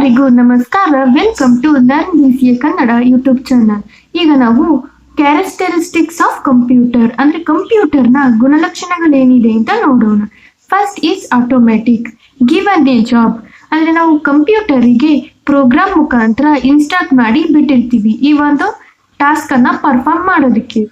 ಎಲ್ಲರಿಗೂ ನಮಸ್ಕಾರ. Welcome to learn BCA Kannada YouTube channel. ಈಗ ನಾವು ಕ್ಯಾರೆಕ್ಟರಿಸ್ಟಿಕ್ಸ್ ಆಫ್ ಕಂಪ್ಯೂಟರ್ ಅಂದ್ರೆ ಕಂಪ್ಯೂಟರ್ನ ಗುಣಲಕ್ಷಣಗಳೇನಿದೆ ಅಂತ ನೋಡೋಣ. First is automatic. Given A job ಅಂದ್ರೆ ನಾವು ಕಂಪ್ಯೂಟರಿಗೆ ಪ್ರೋಗ್ರಾಮ್ ಮುಖಾಂತರ ಇನ್ಸ್ಟಾಲ್ ಮಾಡಿ ಬಿಟ್ಟಿರ್ತೀವಿ ಈ ಒಂದು ಟಾಸ್ಕ್ ಅನ್ನ ಪರ್ಫಾರ್ಮ್ ಮಾಡೋದಕ್ಕೆ.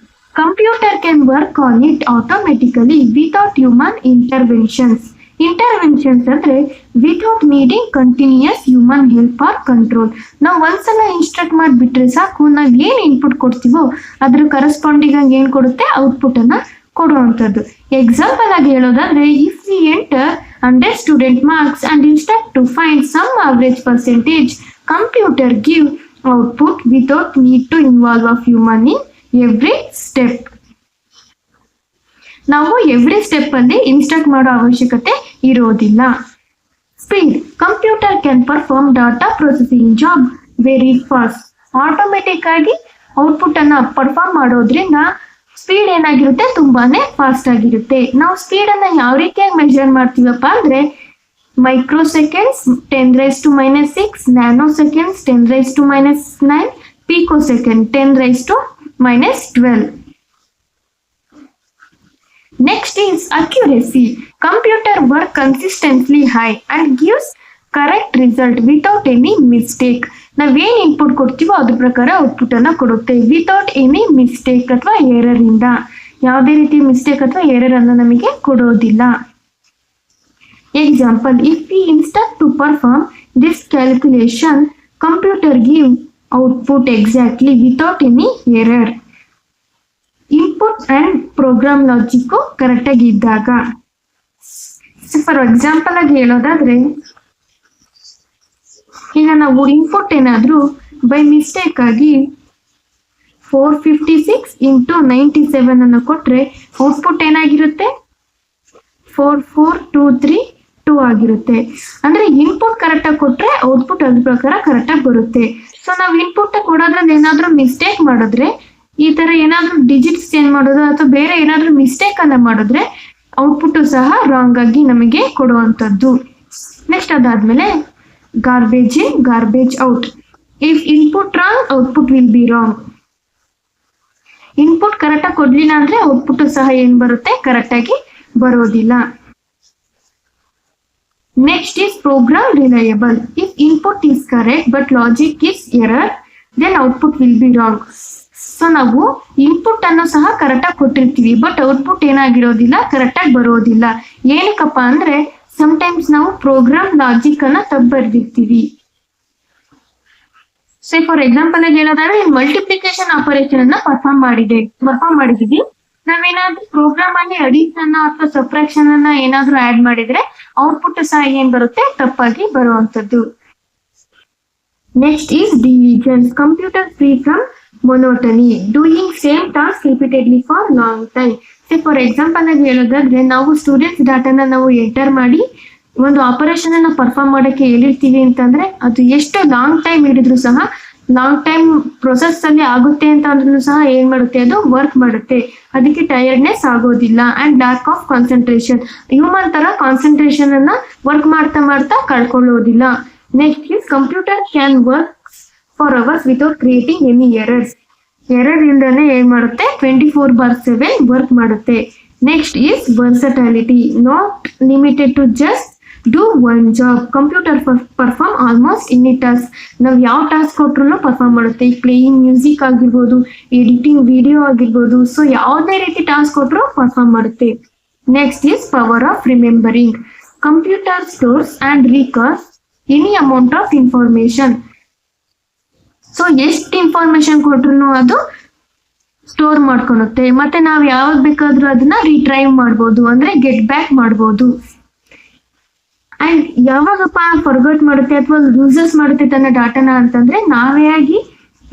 Computer can work on it automatically without human interventions. Interventions ಅಂದ್ರೆ without needing continuous human help or control. ನಾವು ಒಂದ್ಸಲ ಇನ್ಸ್ಟ್ರಕ್ಟ್ ಮಾಡಿಬಿಟ್ರೆ ಸಾಕು, ನಾವ್ ಏನ್ ಇನ್ಪುಟ್ ಕೊಡ್ತೀವೋ ಅದ್ರ ಕರೆಸ್ಪಾಂಡಿಂಗ್ ಆಗಿ ಏನ್ ಕೊಡುತ್ತೆ ಔಟ್ಪುಟ್ ಅನ್ನ ಕೊಡುವಂಥದ್ದು. ಎಕ್ಸಾಂಪಲ್ ಆಗಿ ಹೇಳೋದಾದ್ರೆ, if we enter 100 student marks and instruct to find sum average percentage, computer give output without need to involve of human in every step. ನಾವು ಎವ್ರಿ ಸ್ಟೆಪ್ ಅಲ್ಲಿ ಇನ್ಸ್ಟ್ರಕ್ಟ್ ಮಾಡೋ ಅವಶ್ಯಕತೆ ಇರೋದಿಲ್ಲ. Speed. Computer can perform data processing job very fast. Automatic ಆಗಿ output ಅನ್ನ perform ಮಾಡೋದ್ರಿಂದ speed ಏನಾಗಿರುತ್ತೆ, ತುಂಬಾನೇ ಫಾಸ್ಟ್ ಆಗಿರುತ್ತೆ. ನಾವು ಸ್ಪೀಡ್ ಅನ್ನ ಯಾವ ರೀತಿಯಾಗಿ ಮೆಜರ್ ಮಾಡ್ತೀವಪ್ಪ ಅಂದ್ರೆ, micro seconds 10⁻⁻6, nano seconds 10⁻⁻9, pico second 10⁻⁻12. Next is accuracy. Computer work consistently high and gives correct result without any mistake. ನಾವೇನ್ ಇನ್ಪುಟ್ ಕೊಡ್ತೀವೋ ಅದ್ರ ಪ್ರಕಾರ ಔಟ್ಪುಟ್ ಅನ್ನ ಕೊಡುತ್ತೆ ವಿತೌಟ್ ಎನಿ ಮಿಸ್ಟೇಕ್ ಅಥವಾ ಎರರ್ ಇಂದ. ಯಾವುದೇ ರೀತಿ ಮಿಸ್ಟೇಕ್ ಅಥವಾ ಎರರ್ ಅನ್ನ ನಮಗೆ ಕೊಡೋದಿಲ್ಲ. Example, if we instruct to perform this calculation, computer give output exactly without any error. Input and program logic correct ಆಗಿ ಇದ್ದಾಗ. ಫಾರ್ ಎಕ್ಸಾಂಪಲ್ ಆಗಿ ಹೇಳೋದಾದ್ರೆ, ಈಗ ನಾವು ಇನ್ಪುಟ್ ಏನಾದ್ರೂ ಬೈ ಮಿಸ್ಟೇಕ್ ಆಗಿ 456 × 97 ಅನ್ನು ಕೊಟ್ರೆ ಔಟ್ಪುಟ್ ಏನಾಗಿರುತ್ತೆ, 44232 ಆಗಿರುತ್ತೆ. ಅಂದ್ರೆ ಇನ್ಪುಟ್ ಕರೆಕ್ಟ್ ಆಗಿ ಕೊಟ್ರೆ ಔಟ್ಪುಟ್ ಅದ್ರ ಪ್ರಕಾರ ಕರೆಕ್ಟ್ ಆಗಿ ಬರುತ್ತೆ. ಸೊ ನಾವು ಇನ್ಪುಟ್ ಕೊಡೋದ್ರಲ್ಲಿ ಏನಾದ್ರೂ ಮಿಸ್ಟೇಕ್ ಮಾಡಿದ್ರೆ, ಈ ತರ ಏನಾದ್ರೂ ಡಿಜಿಟ್ಸ್ ಚೇಂಜ್ ಮಾಡೋದು ಅಥವಾ ಬೇರೆ ಏನಾದ್ರೂ ಮಿಸ್ಟೇಕ್ ಅನ್ನ ಮಾಡಿದ್ರೆ ಔಟ್ಪುಟ್ ಸಹ ರಾಂಗ್ ಆಗಿ ನಮಗೆ ಕೊಡುವಂತದ್ದು. ನೆಕ್ಸ್ಟ್ ಅದಾದ್ಮೇಲೆ garbage in garbage out. If input wrong, output will be wrong. Input correct ಆಗಿ ಕೊಡ್ಲಿಲ್ಲ ಅಂದ್ರೆ ಔಟ್ಪುಟ್ ಸಹ ಏನ್ ಬರುತ್ತೆ, ಕರೆಕ್ಟ್ ಆಗಿ ಬರೋದಿಲ್ಲ. Next is program reliable. If input is correct but logic is error, then output will be wrong. So ನಾವು input ಅನ್ನು ಸಹ ಕರೆಕ್ಟ್ ಆಗಿ ಕೊಟ್ಟಿರ್ತೀವಿ, ಬಟ್ ಔಟ್ಪುಟ್ ಏನಾಗಿರೋದಿಲ್ಲ, ಕರೆಕ್ಟ್ ಆಗಿ ಬರೋದಿಲ್ಲ. ಏನಕ್ಕಪ್ಪ ಅಂದ್ರೆ, ಸಮಟೈಮ್ಸ್ ನಾವು ಪ್ರೋಗ್ರಾಮ್ ಲಾಜಿಕ್ ಅನ್ನ ತಪ್ಪು ಬರ್ದಿರ್ತೀವಿ. ಸೊ ಫಾರ್ ಎಕ್ಸಾಂಪಲ್ ಆಗಿ ಹೇಳೋದಾದ್ರೆ, ಮಲ್ಟಿಪ್ಲಿಕೇಶನ್ ಆಪರೇಷನ್ ಅನ್ನ ಪರ್ಫಾರ್ಮ್ ಮಾಡಿದೀವಿ. ನಾವೇನಾದ್ರೂ ಪ್ರೋಗ್ರಾಮ್ ಅಲ್ಲಿ ಅಡಿಷನ್ ಅಥವಾ ಸಬ್ಟ್ರಾಕ್ಷನ್ ಅನ್ನ ಏನಾದ್ರೂ ಆಡ್ ಮಾಡಿದ್ರೆ ಔಟ್ಪುಟ್ ಸಹ ಏನ್ ಬರುತ್ತೆ, ತಪ್ಪಾಗಿ ಬರುವಂತದ್ದು. Next is diligence. Computer free from monotony, doing same task repeatedly for long time. For example ಆಗಿ ಹೇಳೋದಾದ್ರೆ, ನಾವು ಸ್ಟೂಡೆಂಟ್ಸ್ ಡಾಟಾನ ನಾವು ಎಂಟರ್ ಮಾಡಿ ಒಂದು ಆಪರೇಷನ್ ಅನ್ನ ಪರ್ಫಾರ್ಮ್ ಮಾಡಕ್ಕೆ ಹೇಳಿರ್ತೀವಿ ಅಂತಂದ್ರೆ, ಅದು ಎಷ್ಟು ಲಾಂಗ್ ಟೈಮ್ ಹಿಡಿದ್ರು ಸಹ, ಲಾಂಗ್ ಟೈಮ್ ಪ್ರೊಸೆಸ್ ಅಲ್ಲಿ ಆಗುತ್ತೆ ಅಂತ ಅಂದ್ರೂ ಸಹ ಏನ್ ಮಾಡುತ್ತೆ, ಅದು ವರ್ಕ್ ಮಾಡುತ್ತೆ. ಅದಕ್ಕೆ ಟಯರ್ಡ್ನೆಸ್ ಆಗೋದಿಲ್ಲ and lack of concentration. Human ತರ ಕಾನ್ಸಂಟ್ರೇಷನ್ ಅನ್ನ ವರ್ಕ್ ಮಾಡ್ತಾ ಮಾಡ್ತಾ ಕಳ್ಕೊಳ್ಳೋದಿಲ್ಲ. Next is computer can work for hours without creating any errors. Error ಇಲ್ದಾನೆ ಏನ್ ಮಾಡುತ್ತೆ, 24/7 ವರ್ಕ್ ಮಾಡುತ್ತೆ. Next is versatility. Not limited to just do one job. Computer perform almost any task. ನಾವು ಯಾವ ಟಾಸ್ಕ್ ಕೊಟ್ರು ಪರ್ಫಾರ್ಮ್ ಮಾಡುತ್ತೆ. ಈಗ ಪ್ಲೇಯಿಂಗ್ ಮ್ಯೂಸಿಕ್ ಆಗಿರ್ಬೋದು, ಎಡಿಟಿಂಗ್ ವಿಡಿಯೋ ಆಗಿರ್ಬೋದು. ಸೊ ಯಾವುದೇ ರೀತಿ ಟಾಸ್ಕ್ ಕೊಟ್ರು ಪರ್ಫಾರ್ಮ್ ಮಾಡುತ್ತೆ. Next is power of remembering. Computer stores and ರಿಕಾಲ್ಸ್ any amount of information. So ಎಷ್ಟು ಇನ್ಫಾರ್ಮೇಶನ್ ಕೊಟ್ರು ಅದು ಸ್ಟೋರ್ ಮಾಡ್ಕೊಳುತ್ತೆ. ಮತ್ತೆ ನಾವು ಯಾವಾಗ ಬೇಕಾದ್ರೂ ಅದನ್ನ ರಿಟ್ರೈವ್ ಮಾಡ್ಬೋದು, ಅಂದ್ರೆ ಗೆಟ್ ಬ್ಯಾಕ್ ಮಾಡ್ಬೋದು. ಅಂಡ್ ಯಾವಾಗಪ್ಪ ಫರ್ಗಟ್ ಮಾಡುತ್ತೆ ಅಥವಾ ಲೂಸಸ್ ಮಾಡುತ್ತೆ ತನ್ನ ಡಾಟಾನ ಅಂತಂದ್ರೆ, ನಾವೇ ಆಗಿ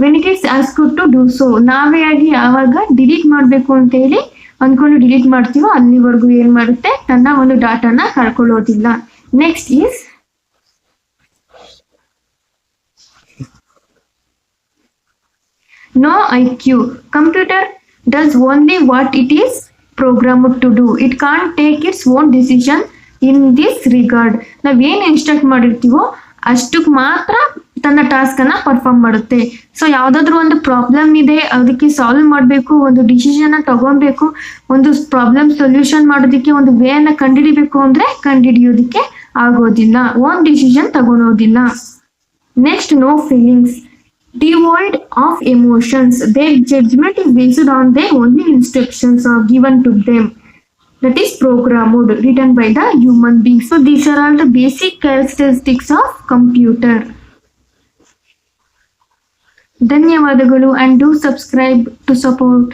when it is asked to do so, ನಾವೇ ಆಗಿ ಯಾವಾಗ ಡಿಲೀಟ್ ಮಾಡ್ಬೇಕು ಅಂತ ಹೇಳಿ ಅಂದ್ಕೊಂಡು ಡಿಲೀಟ್ ಮಾಡ್ತೀವೋ ಅಲ್ಲಿವರೆಗೂ ಏನ್ ಮಾಡುತ್ತೆ, ತನ್ನ ಒಂದು ಡಾಟಾನ ಕಳ್ಕೊಳ್ಳೋದಿಲ್ಲ. Next is no IQ. Computer does only what it is programmed to do. It can't take its own decision in this regard. ನಾವೇನ್ ಇನ್ಸ್ಟ್ರಕ್ಟ್ ಮಾಡಿರ್ತೀವೋ ಅಷ್ಟಕ್ಕೆ ಮಾತ್ರ ತನ್ನ ಟಾಸ್ಕ್ ಅನ್ನ ಪರ್ಫಾರ್ಮ್ ಮಾಡುತ್ತೆ. ಸೊ ಯಾವ್ದಾದ್ರು ಒಂದು ಪ್ರಾಬ್ಲಮ್ ಇದೆ, ಅದಕ್ಕೆ ಸಾಲ್ವ್ ಮಾಡಬೇಕು, ಒಂದು ಡಿಸಿಷನ್ ತಗೊಬೇಕು, ಒಂದು ಪ್ರಾಬ್ಲಮ್ ಸೊಲ್ಯೂಷನ್ ಮಾಡೋದಕ್ಕೆ ಒಂದು ವೇ ಅನ್ನ ಕಂಡುಹಿಡಿಬೇಕು ಅಂದ್ರೆ ಕಂಡುಹಿಡಿಯೋದಕ್ಕೆ ಆಗೋದಿಲ್ಲ, ಓನ್ ಡಿಸಿಷನ್ ತಗೊಳೋದಿಲ್ಲ. Next, no feelings, devoid of emotions. Their judgment is based on their only instructions are given to them. That is programmed, written by the human being. So these are all the basic characteristics of computer. ಧನ್ಯವಾದಗಳು and do subscribe to support.